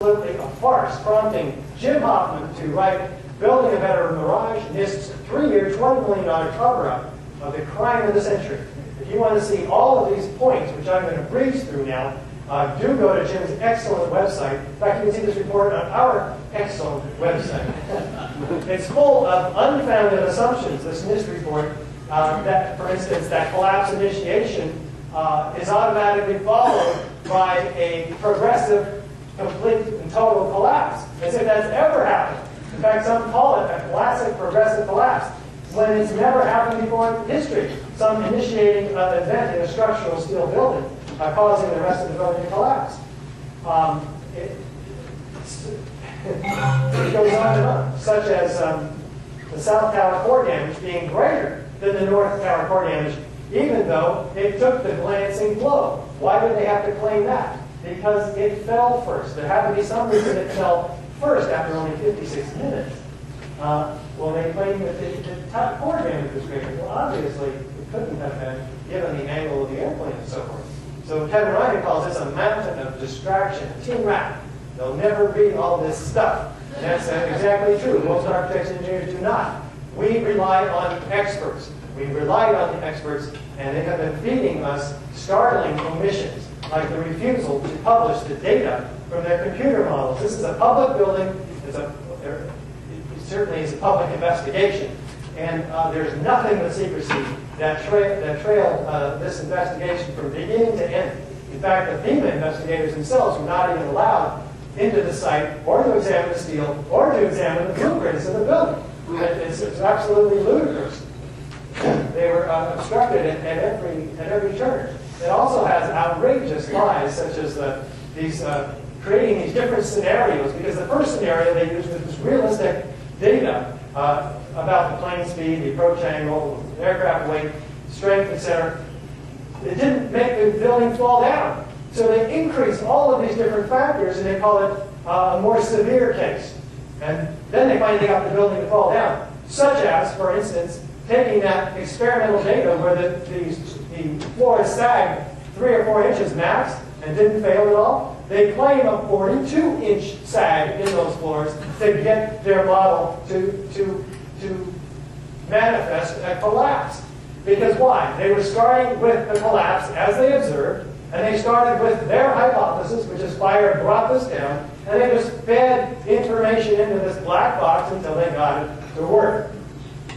absolutely a farce, prompting Jim Hoffman to write Building a Better Mirage, NIST's 3-year, $20 million cover-up of the crime of the century. If you want to see all of these points, which I'm going to breeze through now, do go to Jim's excellent website. In fact, you can see this report on our excellent website. It's full of unfounded assumptions, this NIST report, that, for instance, that collapse initiation is automatically followed by a progressive, complete and total collapse, as if that's ever happened. In fact, some call it a classic progressive collapse, when it's never happened before in history. Some initiating event in a structural steel building causing the rest of the building to collapse. It goes on and on, such as the South Tower core damage being greater than the North Tower core damage, even though it took the glancing blow. Why would they have to claim that? Because it fell first. There had to be some reason it fell first after only 56 minutes. Well, they claim that the top core damage was greater. Well, obviously, it couldn't have been given the angle of the airplane and so forth. So Kevin Ryan calls this a mountain of distraction, a team wrap. They'll never read all this stuff. And that's exactly true. Most architects and engineers do not. We rely on experts. We relied on the experts, and they have been feeding us startling omissions, like the refusal to publish the data from their computer models. This is a public building. It certainly is a public investigation. And there's nothing but secrecy that trailed this investigation from beginning to end. In fact, the FEMA investigators themselves were not even allowed into the site or to examine the steel or to examine the blueprints of the building. It's absolutely ludicrous. They were obstructed at every turn. It also has outrageous lies, such as creating these different scenarios, because the first scenario they used was this realistic data about the plane speed, the approach angle, aircraft weight, strength, etc. It didn't make the building fall down. So they increased all of these different factors, and they call it a more severe case. And then they finally got the building to fall down, such as, for instance, taking that experimental data where the floor sagged 3 or 4 inches max and didn't fail at all. They claim a 42-inch sag in those floors to get their model to manifest a collapse. Because why? They were starting with the collapse as they observed, and they started with their hypothesis, which is fire brought this down, and they just fed information into this black box until they got it to work.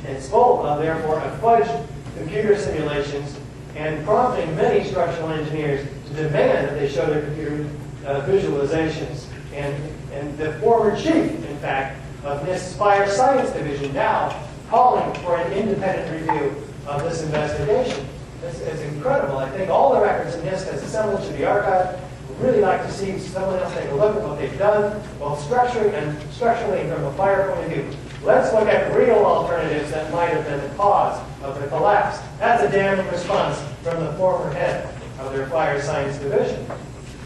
It's full of, therefore, of fudged computer simulations, and prompting many structural engineers to demand that they show their computer visualizations. And the former chief, in fact, of NIST's Fire Science Division now calling for an independent review of this investigation. It's incredible. I think all the records that NIST has assembled should be archived. We'd really like to see someone else take a look at what they've done, both structurally and from a fire point of view. Let's look at real alternatives that might have been the cause of the collapse. That's a damning response from the former head of their Fire Science Division.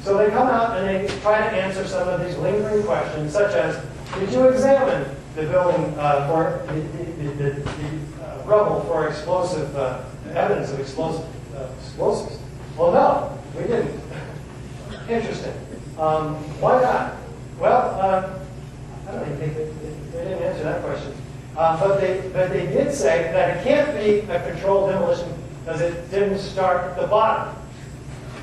So they come out and they try to answer some of these lingering questions, such as, did you examine the building for the rubble for explosive evidence of explosives? Well, no, we didn't. Interesting. Why not? Well, I don't even think they didn't answer that question. But they did say that it can't be a controlled demolition because it didn't start at the bottom.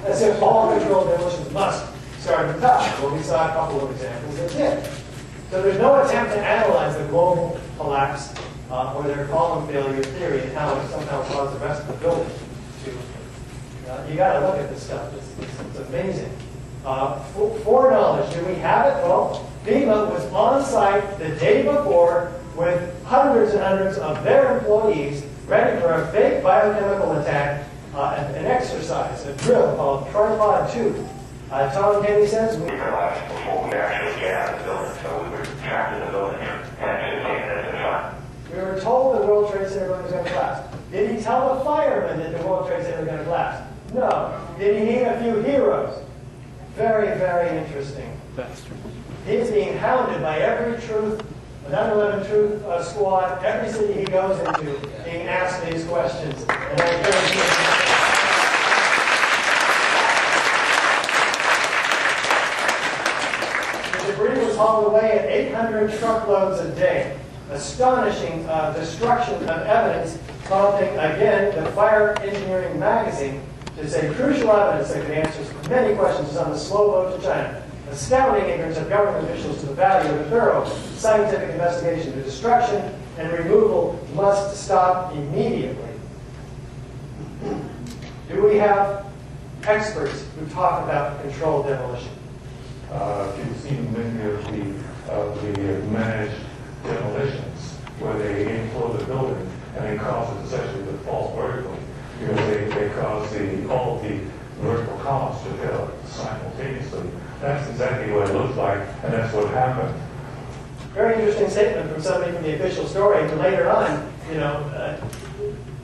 As if all controlled demolitions must start at the top. Well, we saw a couple of examples that did. So there's no attempt to analyze the global collapse or their column failure theory and how it somehow caused the rest of the building to. You got to look at this stuff. It's amazing. Foreknowledge. Do we have it? Well, FEMA was on site the day before with hundreds and hundreds of their employees ready for a fake biochemical attack, an exercise, a drill called Tripod 2. Tom Kenny says, we collapsed before we actually get out of the building, so we were trapped in the building and 15 minutes in front. We were told the World Trade Center building was going to collapse. Did he tell the firemen that the World Trade Center was going to collapse? No. Did he need a few heroes? Very, very interesting. He's being hounded by every truth, 9/11 Truth Squad, every city he goes into, being asked these questions. And I encourage you. is hauled away at 800 truckloads a day. Astonishing destruction of evidence, prompting, again, the Fire Engineering magazine to say crucial evidence that could answer many questions on the slow boat to China. Astounding ignorance of government officials to the value of a thorough scientific investigation. The destruction and removal must stop immediately. Do we have experts who talk about controlled demolition? You've seen many of the managed demolitions where they implode the building and it causes essentially the fall vertically. They cause all the vertical columns to fail simultaneously. That's exactly what it looks like, and that's what happened. Very interesting statement from somebody from the official story. And later on,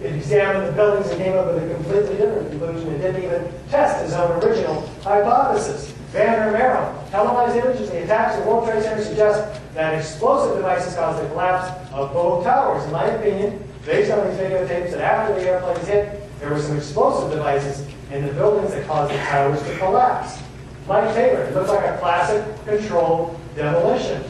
examined the buildings and came up with a completely different conclusion. It didn't even test his own original hypothesis. Van Romero, televised images of the attacks at World Trade Center suggest that explosive devices caused the collapse of both towers. In my opinion, based on these videotapes, that after the airplanes hit, there were some explosive devices in the buildings that caused the towers to collapse. Mike Taylor, it looks like a classic controlled demolition.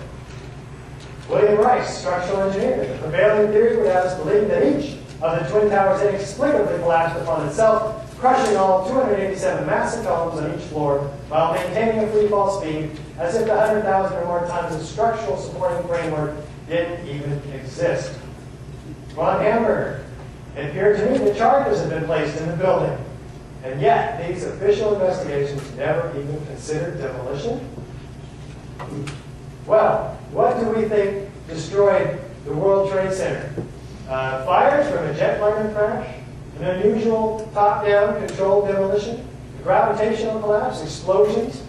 William Rice, structural engineer, the prevailing theory would have us believe that each of the twin towers inexplicably collapsed upon itself, crushing all 287 massive columns on each floor while maintaining a free fall speed as if the 100,000 or more tons of structural supporting framework didn't even exist. Ron Hamburger, it appeared to me that charges had been placed in the building, and yet these official investigations never even considered demolition. Well, what do we think destroyed the World Trade Center? Fires from a jetliner crash? An unusual top-down controlled demolition? A gravitational collapse? Explosions?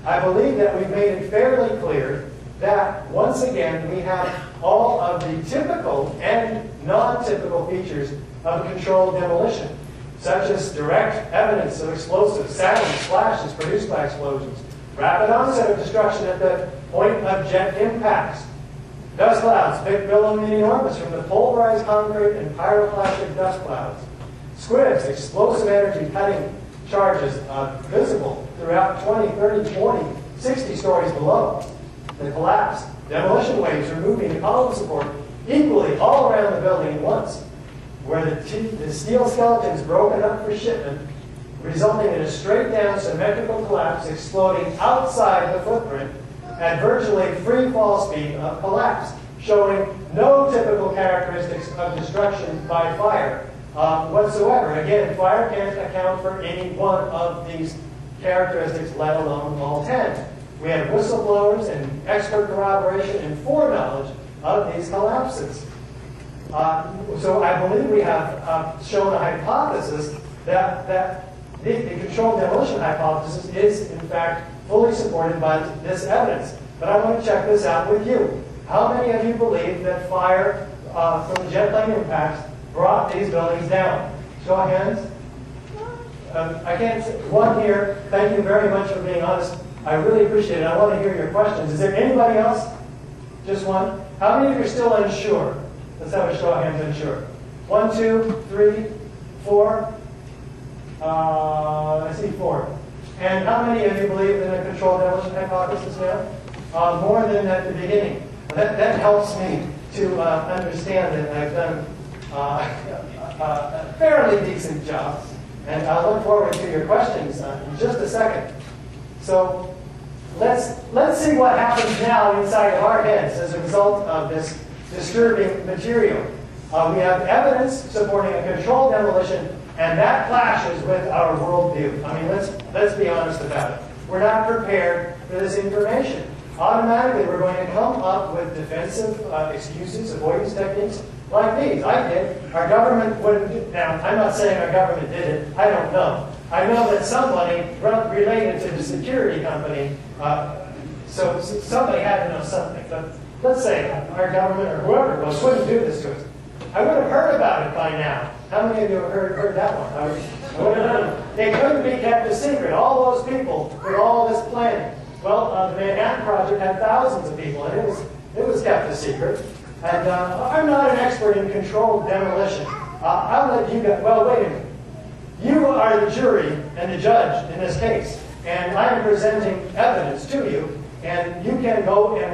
I believe that we've made it fairly clear that, once again, we have all of the typical and non-typical features of controlled demolition, such as direct evidence of explosives, sounds, flashes produced by explosions, rapid onset of destruction at the point of jet impacts, dust clouds, big billowing and enormous from the pulverized concrete and pyroclastic dust clouds, squibs, explosive energy cutting charges visible throughout 20, 30, 40, 60 stories below. The collapse, demolition waves removing the column support equally all around the building at once, where the steel skeleton is broken up for shipment, resulting in a straight-down symmetrical collapse exploding outside the footprint at virtually free fall speed of collapse, showing no typical characteristics of destruction by fire whatsoever. Again, fire can't account for any one of these characteristics, let alone all 10. We have whistleblowers and expert corroboration and foreknowledge of these collapses. So I believe we have shown a hypothesis that the controlled demolition hypothesis is, in fact, fully supported by this evidence. But I want to check this out with you. How many of you believe that fire from the jet plane impacts brought these buildings down? Show of hands. I can't see one here. Thank you very much for being honest. I really appreciate it. I want to hear your questions. Is there anybody else? Just one? How many of you are still unsure? Let's have a show of hands unsure. 1, 2, 3, 4. I see 4. And how many of you believe in a controlled demolition hypothesis now? More than at the beginning. That helps me to understand that I've done a fairly decent job. And I'll look forward to your questions in just a second. So let's see what happens now inside of our heads as a result of this disturbing material. We have evidence supporting a controlled demolition, and that clashes with our worldview. I mean, let's be honest about it. We're not prepared for this information. Automatically, we're going to come up with defensive excuses, avoidance techniques like these. I did. Our government wouldn't do. Now, I'm not saying our government did it. I don't know. I know that somebody related to the security company, so somebody had to know something. But let's say our government or whoever it was wouldn't do this to us. I would have heard about it by now. How many of you have heard that one? I would have known. It couldn't be kept a secret. All those people with all this planning. Well, the Manhattan Project had thousands of people, and it was kept a secret. And I'm not an expert in controlled demolition. I'll let you guys. Well, wait a minute. You are the jury and the judge in this case, and I am presenting evidence to you. And you can go and